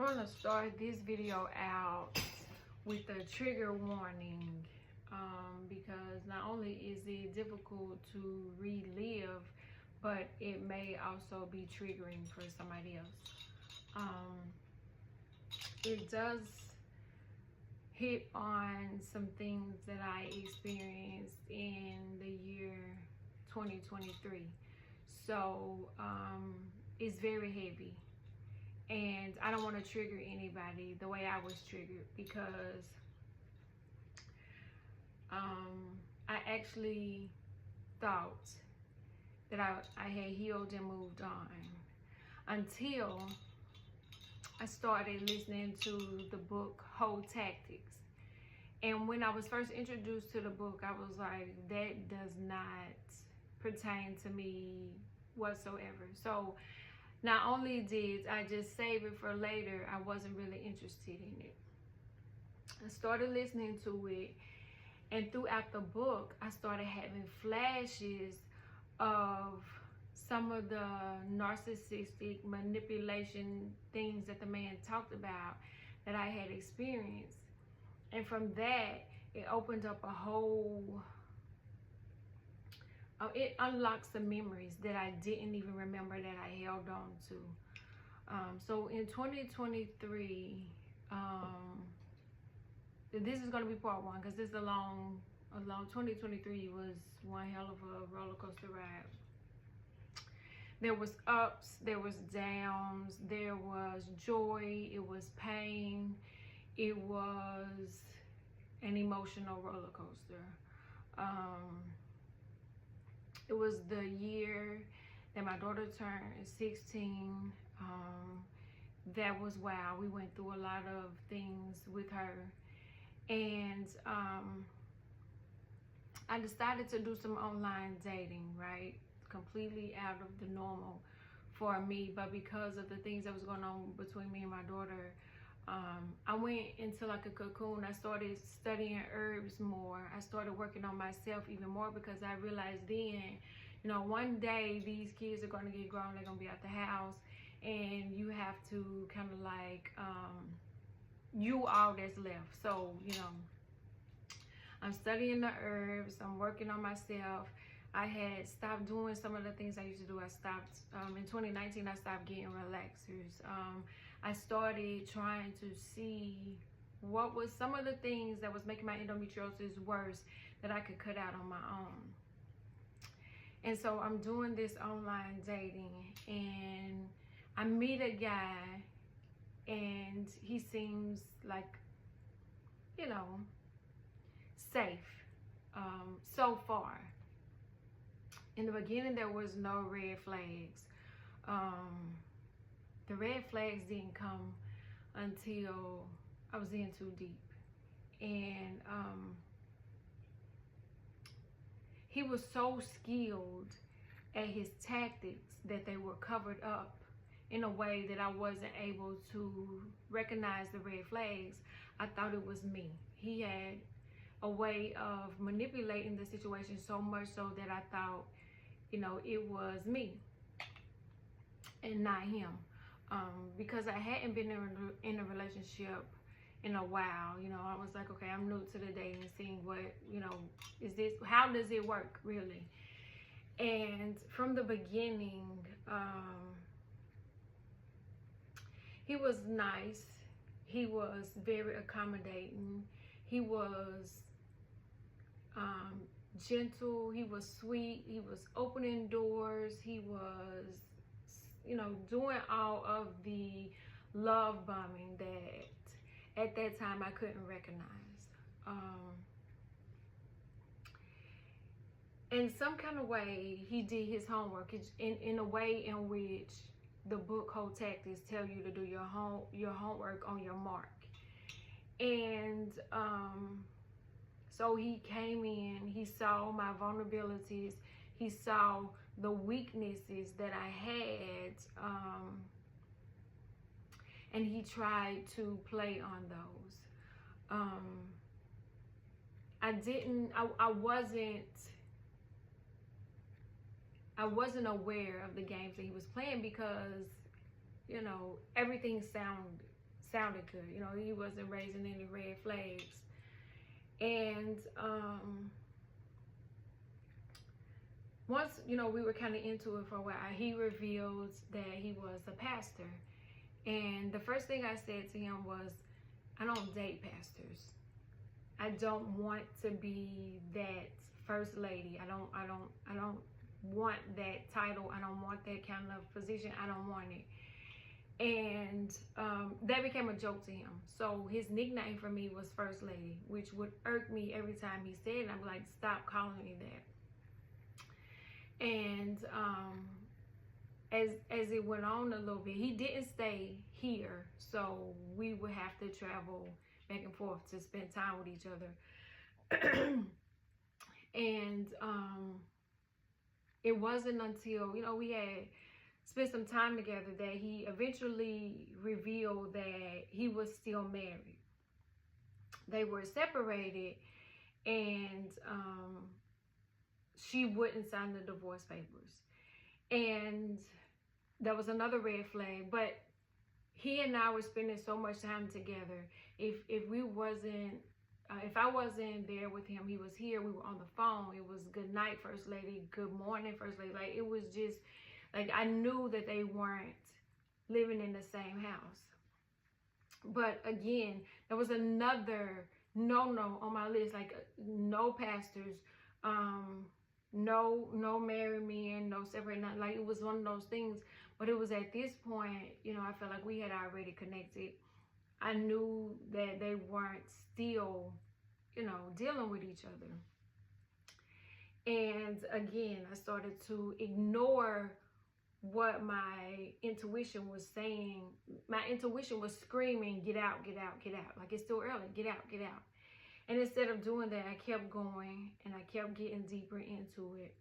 I want to start this video out with a trigger warning because not only is it difficult to relive, but it may also be triggering for somebody else. It does hit on some things that I experienced in the year 2023. So it's very heavy. And I don't want to trigger anybody the way I was triggered, because I actually thought that I had healed and moved on until I started listening to the book Whole Tactics. And when I was first introduced to the book, I was like, that does not pertain to me whatsoever. So not only did I just save it for later, I wasn't really interested in it. I started listening to it, and throughout the book, I started having flashes of some of the narcissistic manipulation things that the man talked about that I had experienced. And from that, it opened up a whole... it unlocks the memories that I didn't even remember that I held on to. So in 2023, this is going to be part one, because this is a long 2023 was one hell of a roller coaster ride. There was ups, there was downs, there was joy, it was pain, it was an emotional roller coaster. It was the year that my daughter turned 16. That was wow. We went through a lot of things with her. And I decided to do some online dating, right? Completely out of the normal for me. But because of the things that was going on between me and my daughter, I went into like a cocoon. I started studying herbs more. I started working on myself even more, because I realized then, you know, one day these kids are going to get grown. They're going to be at the house, and you have to kind of like, you all that's left. So, you know, I'm studying the herbs. I'm working on myself. I had stopped doing some of the things I used to do. I stopped, in 2019, I stopped getting relaxers. I started trying to see what was some of the things that was making my endometriosis worse that I could cut out on my own. And so I'm doing this online dating, and I meet a guy, and he seems like, you know, safe so far. In the beginning, there was no red flags. The red flags didn't come until I was in too deep. And he was so skilled at his tactics that they were covered up in a way that I wasn't able to recognize the red flags. I thought it was me. He had a way of manipulating the situation so much so that I thought, you know, it was me and not him. Because I hadn't been in a relationship in a while, you know, I was like, okay, I'm new to the dating scene. What, you know, is this, how does it work really? And from the beginning, he was nice. He was very accommodating. He was gentle. He was sweet. He was opening doors. He was, you know, doing all of the love bombing that at that time I couldn't recognize. In some kind of way, he did his homework in a way in which the book Whole Tactics tell you to do your homework on your mark. And so he came in, he saw my vulnerabilities, he saw the weaknesses that I had, and he tried to play on those. I wasn't aware of the games that he was playing, because, you know, everything sounded sounded good. You know, he wasn't raising any red flags. And once, you know, we were kind of into it for a while, he revealed that he was a pastor. And the first thing I said to him was, I don't date pastors. I don't want to be that first lady. I don't want that title. I don't want that kind of position. I don't want it. And that became a joke to him. So his nickname for me was First Lady, which would irk me every time he said it. I'm like, stop calling me that. And as it went on a little bit, he didn't stay here, so we would have to travel back and forth to spend time with each other. And it wasn't until, you know, we had spent some time together that he eventually revealed that he was still married. They were separated, and she wouldn't sign the divorce papers. And that was another red flag. But he and I were spending so much time together. If we wasn't, if I wasn't there with him, he was here. We were on the phone. It was good night, First Lady. Good morning, First Lady. Like, it was just like, I knew that they weren't living in the same house. But again, there was another no on my list. Like, no pastors, no married men, no separate, not like, it was one of those things. But it was at this point, you know, I felt like we had already connected. I knew that they weren't still, you know, dealing with each other. And again, I started to ignore what my intuition was saying. My intuition was screaming, get out, get out, get out. Like, it's still early, get out, get out. And instead of doing that, I kept going, and I kept getting deeper into it.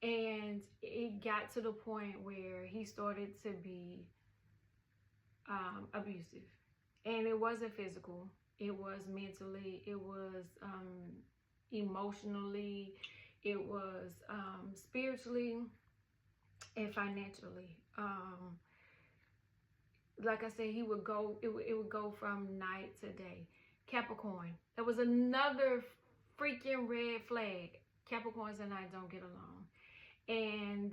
And it got to the point where he started to be abusive. And it wasn't physical. It was mentally. It was emotionally. It was spiritually and financially. Like I said, he would go. It would go from night to day. Capricorn. That was another freaking red flag. Capricorns and I don't get along. And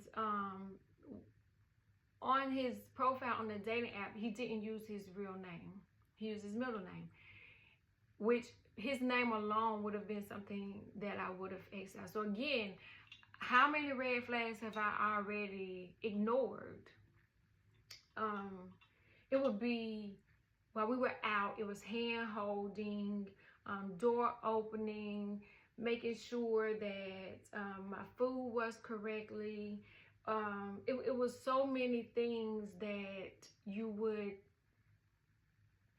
on his profile on the dating app, he didn't use his real name. He used his middle name, which his name alone would have been something that I would have X'd out. So again, how many red flags have I already ignored? It would be, while we were out, it was hand holding, door opening, making sure that my food was correctly. It was so many things that you would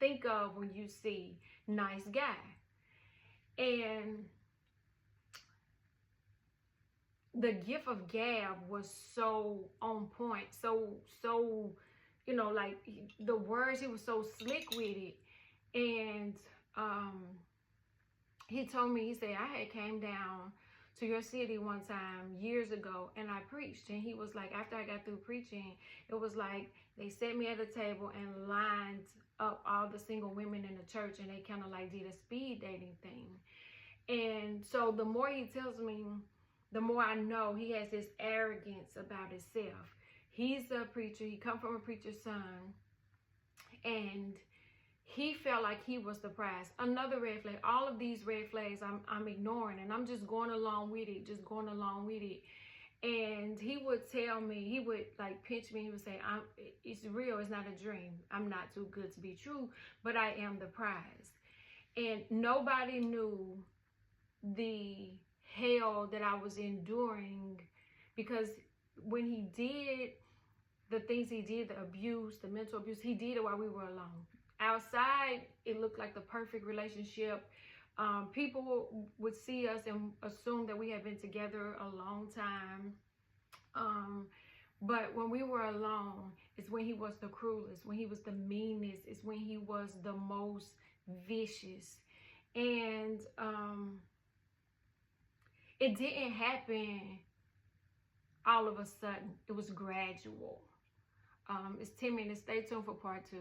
think of when you see nice guy. And the gift of gab was so on point, so you know, like, the words, he was so slick with it. And he told me, he said, I had came down to your city one time years ago, and I preached. And he was like, after I got through preaching, it was like they set me at a table and lined up all the single women in the church, and they kind of like did a speed dating thing. And so the more he tells me, the more I know he has this arrogance about himself. He's a preacher. He come from a preacher's son, and he felt like he was the prize. Another red flag. All of these red flags I'm ignoring, and I'm just going along with it, just going along with it. And he would tell me, he would like pinch me. He would say, it's real. It's not a dream. I'm not too good to be true, but I am the prize. And nobody knew the hell that I was enduring, because when he did the things he did, the abuse, the mental abuse, he did it while we were alone. Outside, it looked like the perfect relationship. People would see us and assume that we had been together a long time. But when we were alone, it's when he was the cruelest, when he was the meanest, it's when he was the most vicious. And it didn't happen all of a sudden. It was gradual. It's 10 minutes. Stay tuned for part 2.